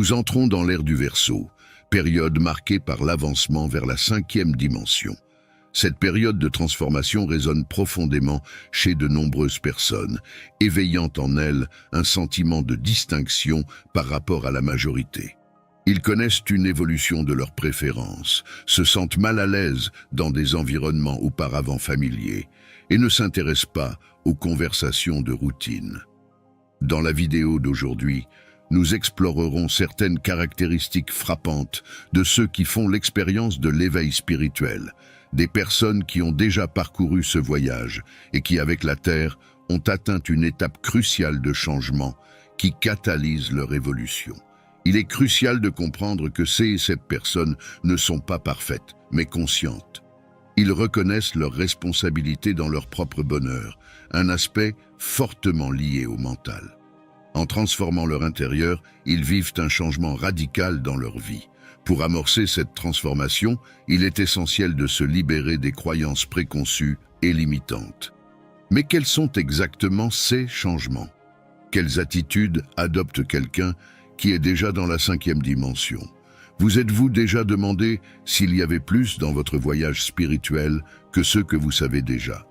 Nous entrons dans l'ère du Verseau, période marquée par l'avancement vers la 5e dimension. Cette période de transformation résonne profondément chez de nombreuses personnes, éveillant en elles un sentiment de distinction par rapport à la majorité. Ils connaissent une évolution de leurs préférences, se sentent mal à l'aise dans des environnements auparavant familiers et ne s'intéressent pas aux conversations de routine. Dans la vidéo d'aujourd'hui, nous explorerons certaines caractéristiques frappantes de ceux qui font l'expérience de l'éveil spirituel, des personnes qui ont déjà parcouru ce voyage et qui, avec la Terre, ont atteint une étape cruciale de changement qui catalyse leur évolution. Il est crucial de comprendre que ces personnes ne sont pas parfaites, mais conscientes. Ils reconnaissent leurs responsabilités dans leur propre bonheur, un aspect fortement lié au mental. En transformant leur intérieur, ils vivent un changement radical dans leur vie. Pour amorcer cette transformation, il est essentiel de se libérer des croyances préconçues et limitantes. Mais quels sont exactement ces changements? Quelles attitudes adopte quelqu'un qui est déjà dans la 5e dimension? Vous êtes-vous déjà demandé s'il y avait plus dans votre voyage spirituel que ce que vous savez déjà?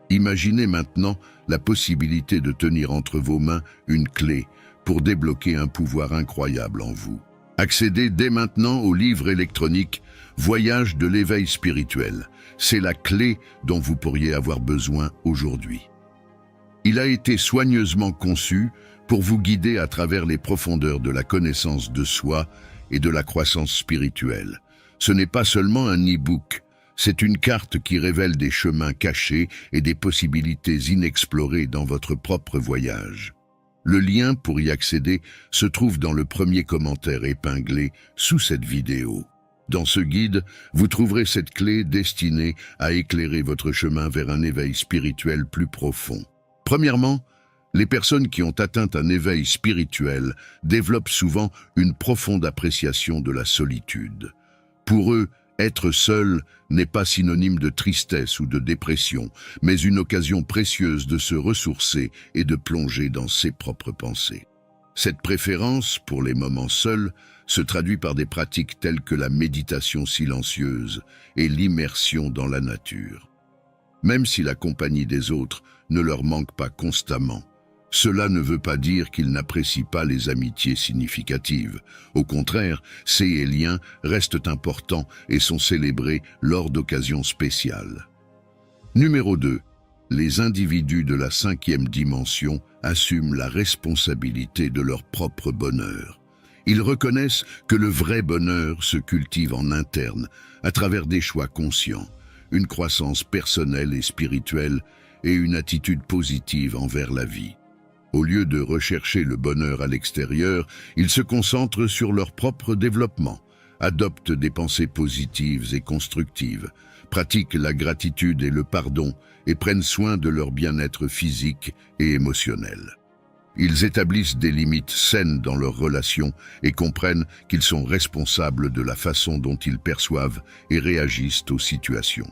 Imaginez maintenant la possibilité de tenir entre vos mains une clé pour débloquer un pouvoir incroyable en vous. Accédez dès maintenant au livre électronique « Voyage de l'éveil spirituel ». C'est la clé dont vous pourriez avoir besoin aujourd'hui. Il a été soigneusement conçu pour vous guider à travers les profondeurs de la connaissance de soi et de la croissance spirituelle. Ce n'est pas seulement un e-book, c'est une carte qui révèle des chemins cachés et des possibilités inexplorées dans votre propre voyage. Le lien pour y accéder se trouve dans le premier commentaire épinglé sous cette vidéo. Dans ce guide, vous trouverez cette clé destinée à éclairer votre chemin vers un éveil spirituel plus profond. Premièrement, les personnes qui ont atteint un éveil spirituel développent souvent une profonde appréciation de la solitude. Pour eux, être seul n'est pas synonyme de tristesse ou de dépression, mais une occasion précieuse de se ressourcer et de plonger dans ses propres pensées. Cette préférence pour les moments seuls se traduit par des pratiques telles que la méditation silencieuse et l'immersion dans la nature. Même si la compagnie des autres ne leur manque pas constamment, cela ne veut pas dire qu'ils n'apprécient pas les amitiés significatives. Au contraire, ces liens restent importants et sont célébrés lors d'occasions spéciales. Numéro 2. Les individus de la 5e dimension assument la responsabilité de leur propre bonheur. Ils reconnaissent que le vrai bonheur se cultive en interne, à travers des choix conscients, une croissance personnelle et spirituelle et une attitude positive envers la vie. Au lieu de rechercher le bonheur à l'extérieur, ils se concentrent sur leur propre développement, adoptent des pensées positives et constructives, pratiquent la gratitude et le pardon et prennent soin de leur bien-être physique et émotionnel. Ils établissent des limites saines dans leurs relations et comprennent qu'ils sont responsables de la façon dont ils perçoivent et réagissent aux situations.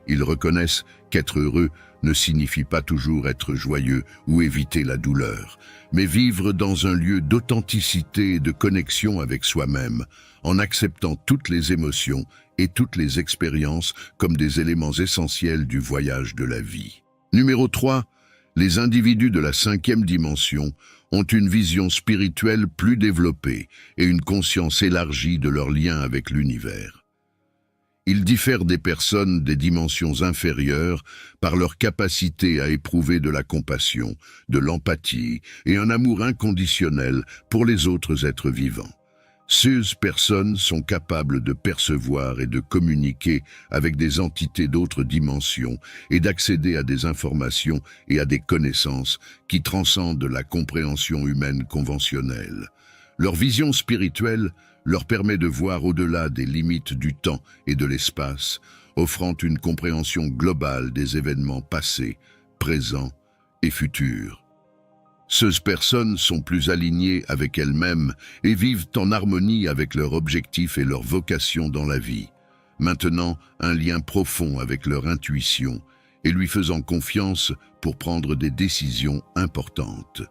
Ils reconnaissent qu'être heureux ne signifie pas toujours être joyeux ou éviter la douleur, mais vivre dans un lieu d'authenticité et de connexion avec soi-même, en acceptant toutes les émotions et toutes les expériences comme des éléments essentiels du voyage de la vie. Numéro 3. Les individus de la 5e dimension ont une vision spirituelle plus développée et une conscience élargie de leur lien avec l'univers. Ils diffèrent des personnes des dimensions inférieures par leur capacité à éprouver de la compassion, de l'empathie et un amour inconditionnel pour les autres êtres vivants. Ces personnes sont capables de percevoir et de communiquer avec des entités d'autres dimensions et d'accéder à des informations et à des connaissances qui transcendent la compréhension humaine conventionnelle. Leur vision spirituelle leur permet de voir au-delà des limites du temps et de l'espace, offrant une compréhension globale des événements passés, présents et futurs. Ces personnes sont plus alignées avec elles-mêmes et vivent en harmonie avec leurs objectifs et leur vocation dans la vie, maintenant un lien profond avec leur intuition et lui faisant confiance pour prendre des décisions importantes.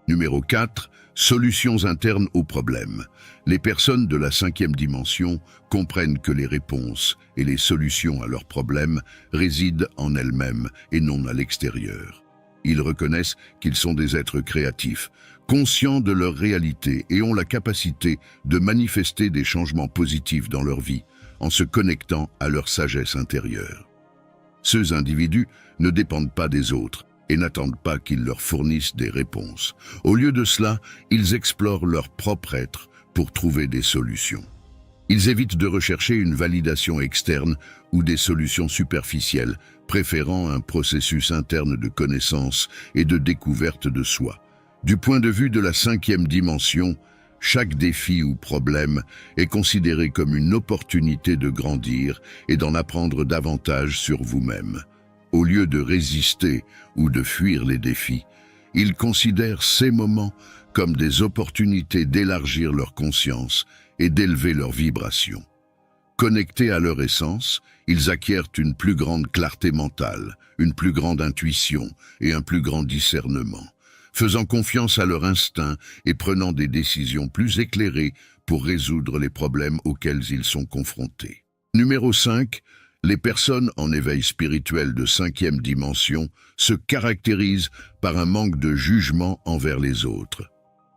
Numéro 4. Solutions internes aux problèmes. Les personnes de la 5e dimension comprennent que les réponses et les solutions à leurs problèmes résident en elles-mêmes et non à l'extérieur. Ils reconnaissent qu'ils sont des êtres créatifs, conscients de leur réalité et ont la capacité de manifester des changements positifs dans leur vie en se connectant à leur sagesse intérieure. Ces individus ne dépendent pas des autres et n'attendent pas qu'ils leur fournissent des réponses. Au lieu de cela, ils explorent leur propre être pour trouver des solutions. Ils évitent de rechercher une validation externe ou des solutions superficielles, préférant un processus interne de connaissance et de découverte de soi. Du point de vue de la 5e dimension, chaque défi ou problème est considéré comme une opportunité de grandir et d'en apprendre davantage sur vous-même. Au lieu de résister ou de fuir les défis, ils considèrent ces moments comme des opportunités d'élargir leur conscience et d'élever leur vibration. Connectés à leur essence, ils acquièrent une plus grande clarté mentale, une plus grande intuition et un plus grand discernement, faisant confiance à leur instinct et prenant des décisions plus éclairées pour résoudre les problèmes auxquels ils sont confrontés. Numéro 5. Les personnes en éveil spirituel de 5e dimension se caractérisent par un manque de jugement envers les autres.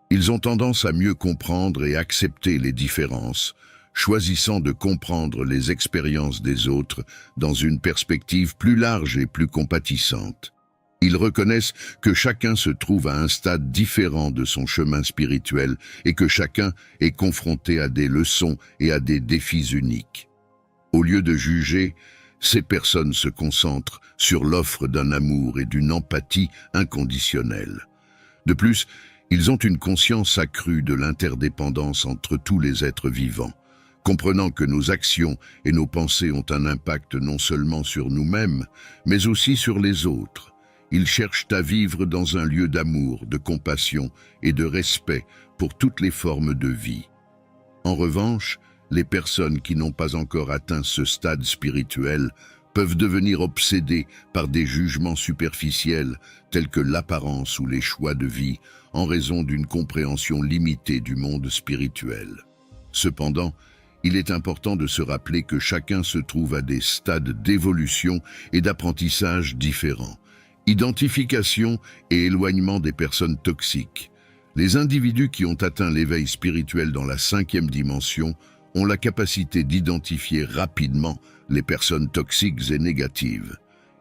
Ils ont tendance à mieux comprendre et accepter les différences, choisissant de comprendre les expériences des autres dans une perspective plus large et plus compatissante. Ils reconnaissent que chacun se trouve à un stade différent de son chemin spirituel et que chacun est confronté à des leçons et à des défis uniques. Au lieu de juger, ces personnes se concentrent sur l'offre d'un amour et d'une empathie inconditionnelle. De plus, ils ont une conscience accrue de l'interdépendance entre tous les êtres vivants, comprenant que nos actions et nos pensées ont un impact non seulement sur nous-mêmes, mais aussi sur les autres. Ils cherchent à vivre dans un lieu d'amour, de compassion et de respect pour toutes les formes de vie. En revanche, les personnes qui n'ont pas encore atteint ce stade spirituel peuvent devenir obsédées par des jugements superficiels tels que l'apparence ou les choix de vie en raison d'une compréhension limitée du monde spirituel. Cependant, il est important de se rappeler que chacun se trouve à des stades d'évolution et d'apprentissage différents. Identification et éloignement des personnes toxiques. Les individus qui ont atteint l'éveil spirituel dans la 5e dimension ont la capacité d'identifier rapidement les personnes toxiques et négatives.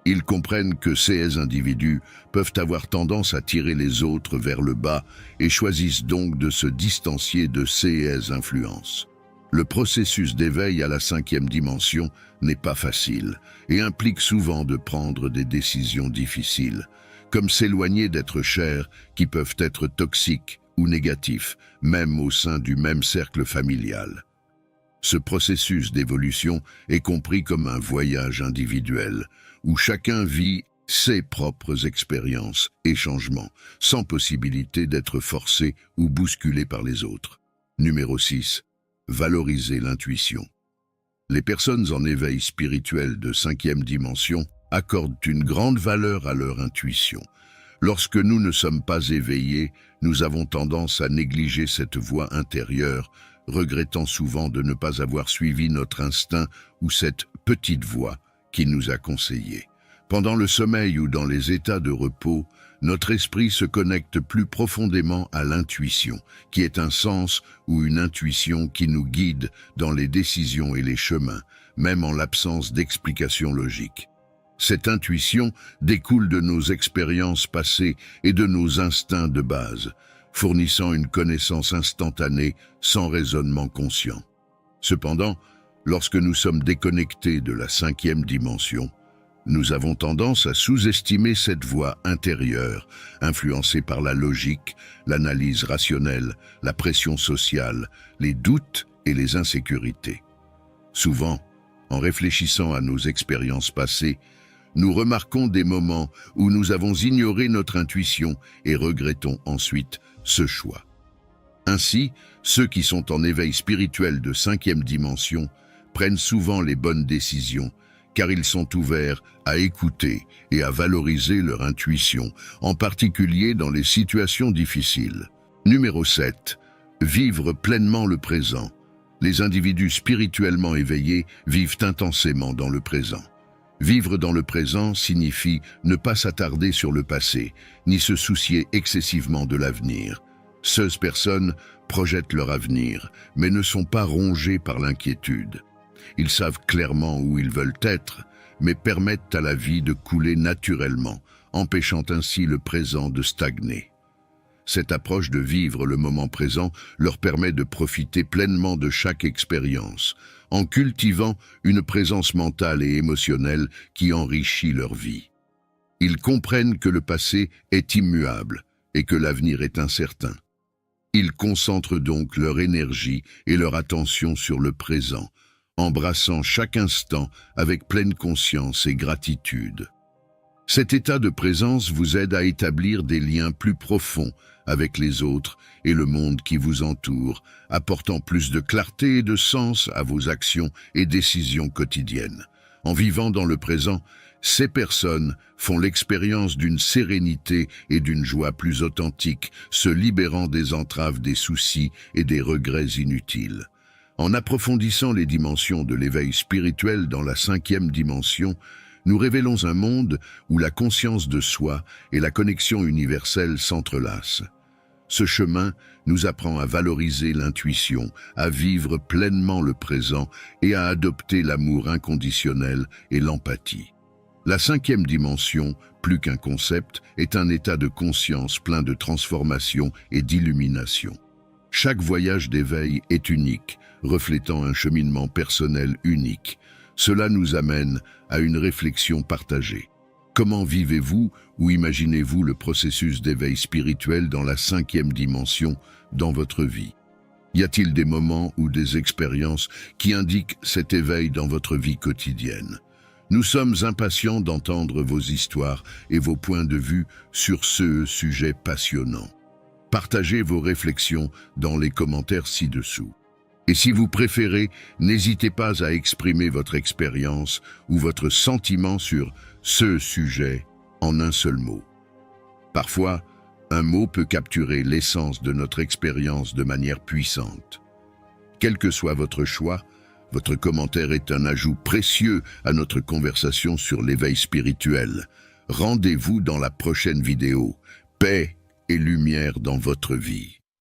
Ils comprennent que ces individus peuvent avoir tendance à tirer les autres vers le bas et choisissent donc de se distancier de ces influences. Le processus d'éveil à la 5e dimension n'est pas facile et implique souvent de prendre des décisions difficiles, comme s'éloigner d'êtres chers qui peuvent être toxiques ou négatifs, même au sein du même cercle familial. Ce processus d'évolution est compris comme un voyage individuel, où chacun vit ses propres expériences et changements, sans possibilité d'être forcé ou bousculé par les autres. Numéro 6. Valoriser l'intuition. Les personnes en éveil spirituel de 5e dimension accordent une grande valeur à leur intuition. Lorsque nous ne sommes pas éveillés, nous avons tendance à négliger cette voix intérieure, regrettant souvent de ne pas avoir suivi notre instinct ou cette petite voix qui nous a conseillés. Pendant le sommeil ou dans les états de repos, notre esprit se connecte plus profondément à l'intuition, qui est un sens ou une intuition qui nous guide dans les décisions et les chemins, même en l'absence d'explications logiques. Cette intuition découle de nos expériences passées et de nos instincts de base, fournissant une connaissance instantanée sans raisonnement conscient. Cependant, lorsque nous sommes déconnectés de la 5e dimension, nous avons tendance à sous-estimer cette voix intérieure, influencée par la logique, l'analyse rationnelle, la pression sociale, les doutes et les insécurités. Souvent, en réfléchissant à nos expériences passées, nous remarquons des moments où nous avons ignoré notre intuition et regrettons ensuite ce choix. Ainsi, ceux qui sont en éveil spirituel de 5e dimension prennent souvent les bonnes décisions, car ils sont ouverts à écouter et à valoriser leur intuition, en particulier dans les situations difficiles. Numéro 7. Vivre pleinement le présent. Les individus spirituellement éveillés vivent intensément dans le présent. Vivre dans le présent signifie ne pas s'attarder sur le passé, ni se soucier excessivement de l'avenir. Ces personnes projettent leur avenir, mais ne sont pas rongées par l'inquiétude. Ils savent clairement où ils veulent être, mais permettent à la vie de couler naturellement, empêchant ainsi le présent de stagner. Cette approche de vivre le moment présent leur permet de profiter pleinement de chaque expérience, en cultivant une présence mentale et émotionnelle qui enrichit leur vie. Ils comprennent que le passé est immuable et que l'avenir est incertain. Ils concentrent donc leur énergie et leur attention sur le présent, embrassant chaque instant avec pleine conscience et gratitude. Cet état de présence vous aide à établir des liens plus profonds avec les autres et le monde qui vous entoure, apportant plus de clarté et de sens à vos actions et décisions quotidiennes. En vivant dans le présent, ces personnes font l'expérience d'une sérénité et d'une joie plus authentique, se libérant des entraves des soucis et des regrets inutiles. En approfondissant les dimensions de l'éveil spirituel dans la 5e dimension, nous révélons un monde où la conscience de soi et la connexion universelle s'entrelacent. Ce chemin nous apprend à valoriser l'intuition, à vivre pleinement le présent et à adopter l'amour inconditionnel et l'empathie. La 5e dimension, plus qu'un concept, est un état de conscience plein de transformation et d'illumination. Chaque voyage d'éveil est unique, reflétant un cheminement personnel unique. Cela nous amène à une réflexion partagée. Comment vivez-vous ou imaginez-vous le processus d'éveil spirituel dans la 5e dimension dans votre vie? Y a-t-il des moments ou des expériences qui indiquent cet éveil dans votre vie quotidienne? Nous sommes impatients d'entendre vos histoires et vos points de vue sur ce sujet passionnant. Partagez vos réflexions dans les commentaires ci-dessous. Et si vous préférez, n'hésitez pas à exprimer votre expérience ou votre sentiment sur ce sujet en un seul mot. Parfois, un mot peut capturer l'essence de notre expérience de manière puissante. Quel que soit votre choix, votre commentaire est un ajout précieux à notre conversation sur l'éveil spirituel. Rendez-vous dans la prochaine vidéo. Paix et lumière dans votre vie.